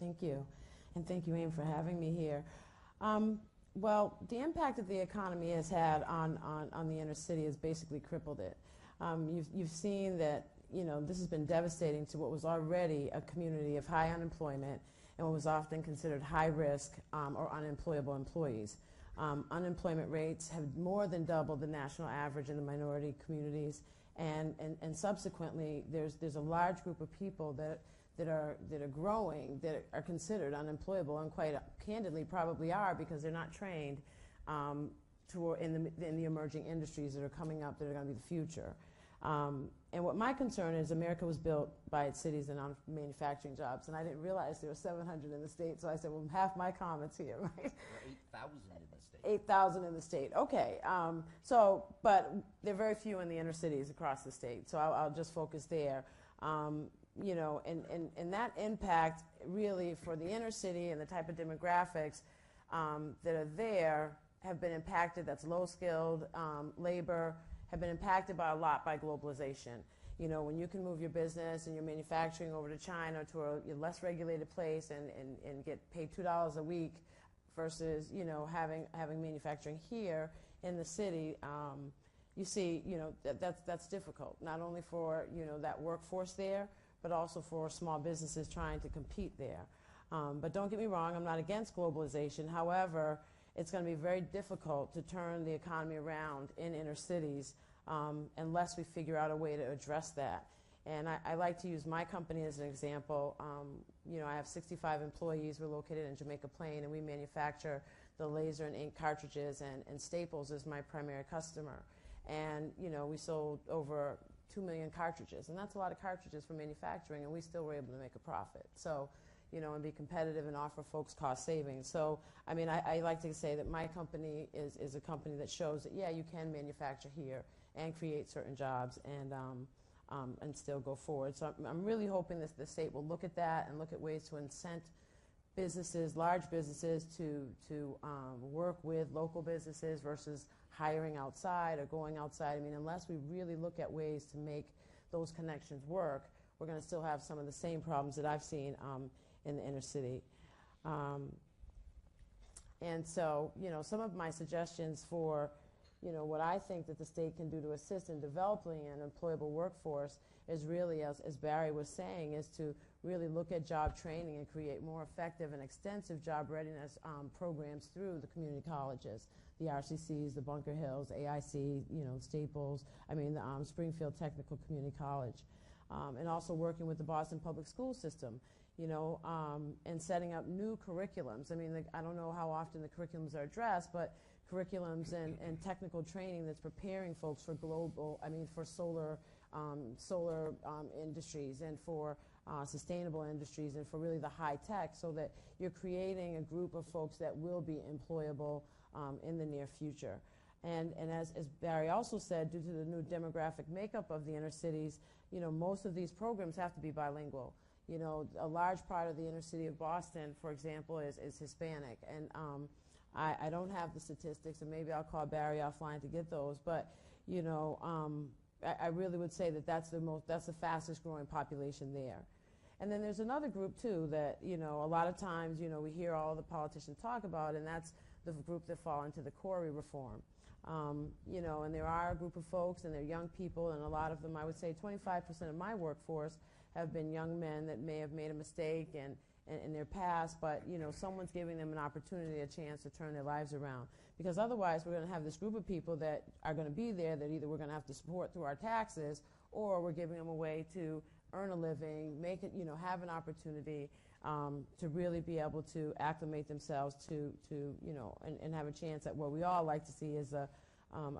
Thank you. And thank you, Aim, for having me here. Well, the impact that the economy has had on the inner city has basically crippled it. You've seen that, this has been devastating to what was already a community of high unemployment and what was often considered high risk or unemployable employees. Unemployment rates have more than doubled the national average in the minority communities, and subsequently there's a large group of people that are growing, that are considered unemployable, and quite candidly probably are, because they're not trained in the emerging industries that are coming up that are going to be the future. And what my concern is, America was built by its cities and on manufacturing jobs, and I didn't realize there were 700 in the state, so I said, well, half my comments here, right? There are 8,000 in the state. 8,000 in the state, okay. But there are very few in the inner cities across the state, so I'll just focus there. And that impact really for the inner city and the type of demographics that are there have been impacted. That's low-skilled labor, have been impacted by a lot by globalization. When you can move your business and your manufacturing over to China, to a less regulated place, and get paid $2 a week versus, having manufacturing here in the city, you see, that's difficult, not only for, that workforce there, but also for small businesses trying to compete there. But don't get me wrong, I'm not against globalization. However, it's going to be very difficult to turn the economy around in inner cities unless we figure out a way to address that. And I like to use my company as an example. I have 65 employees. We're located in Jamaica Plain, and we manufacture the laser and ink cartridges, and Staples is my primary customer. And, we sold over 2 million cartridges, and that's a lot of cartridges for manufacturing, and we still were able to make a profit. So, and be competitive and offer folks cost savings. So, I like to say that my company is a company that shows that, yeah, you can manufacture here and create certain jobs and still go forward. So I'm really hoping that the state will look at that and look at ways to incent businesses, large businesses, to work with local businesses versus hiring outside or going outside. Unless we really look at ways to make those connections work, we're going to still have some of the same problems that I've seen in the inner city. And so, some of my suggestions for, what I think that the state can do to assist in developing an employable workforce is really, as Barry was saying, is to really look at job training and create more effective and extensive job readiness programs through the community colleges, the RCCs, the Bunker Hills, AIC, Staples, the Springfield Technical Community College. And also working with the Boston Public School System, and setting up new curriculums. I don't know how often the curriculums are addressed, but curriculums and technical training that's preparing folks for for solar industries and for sustainable industries and for really the high tech, so that you're creating a group of folks that will be employable in the near future. And as Barry also said, due to the new demographic makeup of the inner cities, most of these programs have to be bilingual. A large part of the inner city of Boston, for example, is Hispanic. And I don't have the statistics, and maybe I'll call Barry offline to get those. But, I really would say that that's the fastest growing population there. And then there's another group, too, that, a lot of times, we hear all the politicians talk about, and that's the group that fall into the Corey reform. And there are a group of folks, and they're young people, and a lot of them, I would say 25% of my workforce have been young men that may have made a mistake in their past, but someone's giving them an opportunity, a chance to turn their lives around. Because otherwise, we're going to have this group of people that are going to be there that either we're going to have to support through our taxes, or we're giving them a way to earn a living, make it, have an opportunity to really be able to acclimate themselves to and have a chance at what we all like to see as a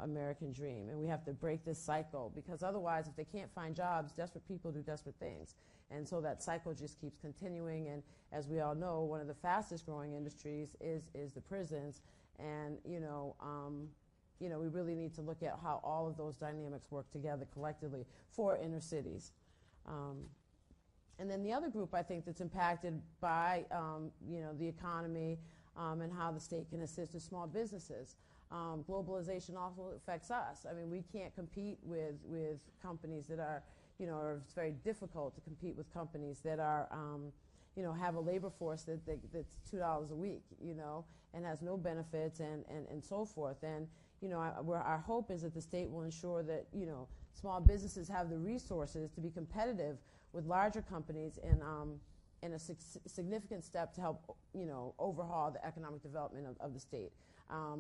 American dream. And we have to break this cycle, because otherwise, if they can't find jobs, desperate people do desperate things. And so that cycle just keeps continuing. And as we all know, one of the fastest growing industries is the prisons. And, we really need to look at how all of those dynamics work together collectively for inner cities. And then the other group, I think, that's impacted by, the economy and how the state can assist with small businesses. Globalization also affects us. We can't compete with companies that are, or it's very difficult to compete with companies that are, have a labor force that's $2 a week, and has no benefits and so forth. And, our hope is that the state will ensure that, small businesses have the resources to be competitive with larger companies and a significant step to help, overhaul the economic development of the state.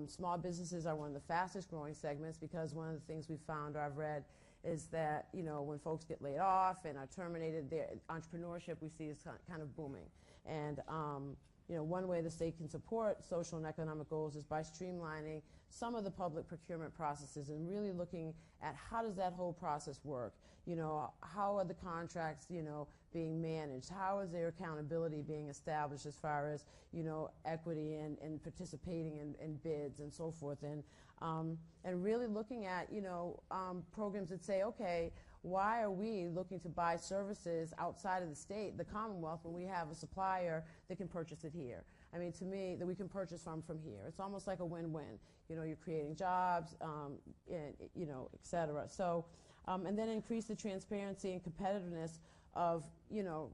Small businesses are one of the fastest growing segments because one of the things we've found, or I've read, is that, when folks get laid off and are terminated, their entrepreneurship we see is kind of booming. And, one way the state can support social and economic goals is by streamlining some of the public procurement processes and really looking at how does that whole process work. How are the contracts, being managed? How is their accountability being established as far as, equity and participating in bids and so forth. And really looking at, programs that say, okay, why are we looking to buy services outside of the state, the Commonwealth, when we have a supplier that can purchase it here? I mean, to me, that we can purchase from here. It's almost like a win-win. You're creating jobs, and, et cetera. So, and then increase the transparency and competitiveness of,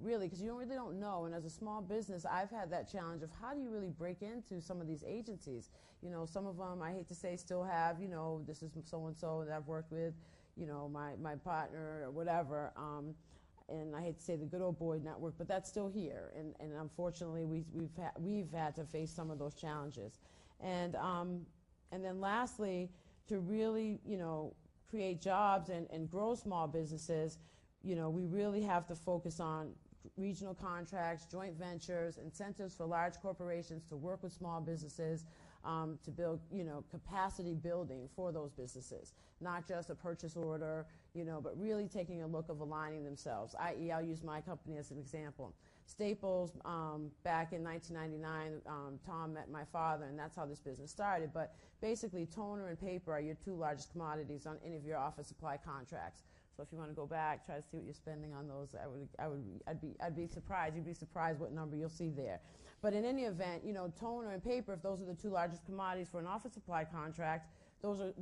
really, because you really don't know. And as a small business, I've had that challenge of how do you really break into some of these agencies? Some of them, I hate to say, still have, this is so-and-so that I've worked with, my partner or whatever. And I hate to say the good old boy network, but that's still here. And unfortunately, we've had to face some of those challenges. And then lastly, to really, create jobs and grow small businesses, we really have to focus on regional contracts, joint ventures, incentives for large corporations to work with small businesses, to build, capacity building for those businesses, not just a purchase order, but really taking a look of aligning themselves, i.e. I'll use my company as an example. Staples, back in 1999, Tom met my father, and that's how this business started. But basically, toner and paper are your two largest commodities on any of your office supply contracts. So if you want to go back, try to see what you're spending on those. I'd be surprised. You'd be surprised what number you'll see there. But in any event, toner and paper, if those are the two largest commodities for an office supply contract,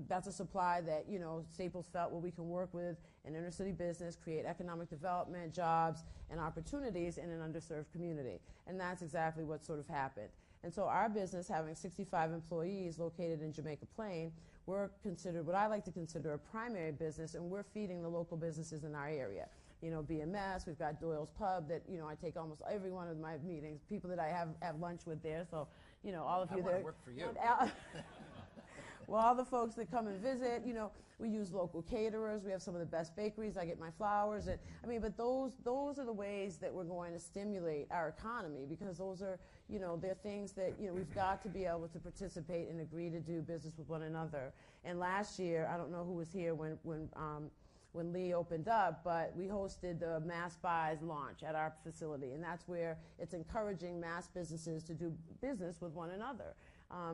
that's a supply that, Staples felt, well, we can work with an inner city business, create economic development, jobs, and opportunities in an underserved community. And that's exactly what sort of happened. And so our business, having 65 employees located in Jamaica Plain, we're considered what I like to consider a primary business, and we're feeding the local businesses in our area. BMS, we've got Doyle's Pub that, I take almost every one of my meetings, people that I have lunch with there. So, all of you that work for you. Well, all the folks that come and visit, we use local caterers. We have some of the best bakeries. I get my flowers. But those are the ways that we're going to stimulate our economy, because those are, they're things that, we've got to be able to participate and agree to do business with one another. And last year, I don't know who was here when Lee opened up, but we hosted the Mass Buys launch at our facility, and that's where it's encouraging mass businesses to do business with one another.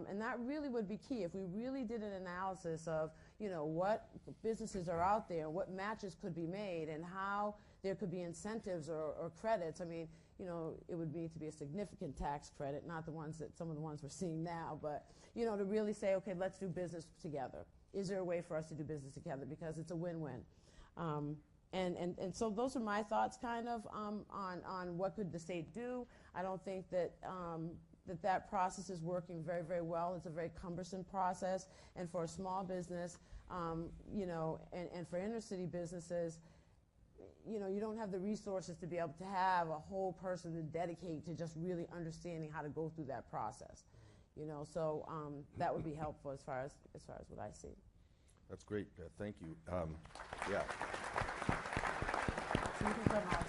And that really would be key if we really did an analysis of, what businesses are out there, what matches could be made, and how there could be incentives or credits. It would need to be a significant tax credit, not some of the ones we're seeing now, but, to really say, okay, let's do business together. Is there a way for us to do business together? Because it's a win-win. And so those are my thoughts kind of on what could the state do. I don't think that that process is working very, very well. It's a very cumbersome process. And for a small business, and for inner city businesses, you don't have the resources to be able to have a whole person to dedicate to just really understanding how to go through that process. So that would be helpful as far as what I see. That's great. Thank you. Yeah. So you can come out.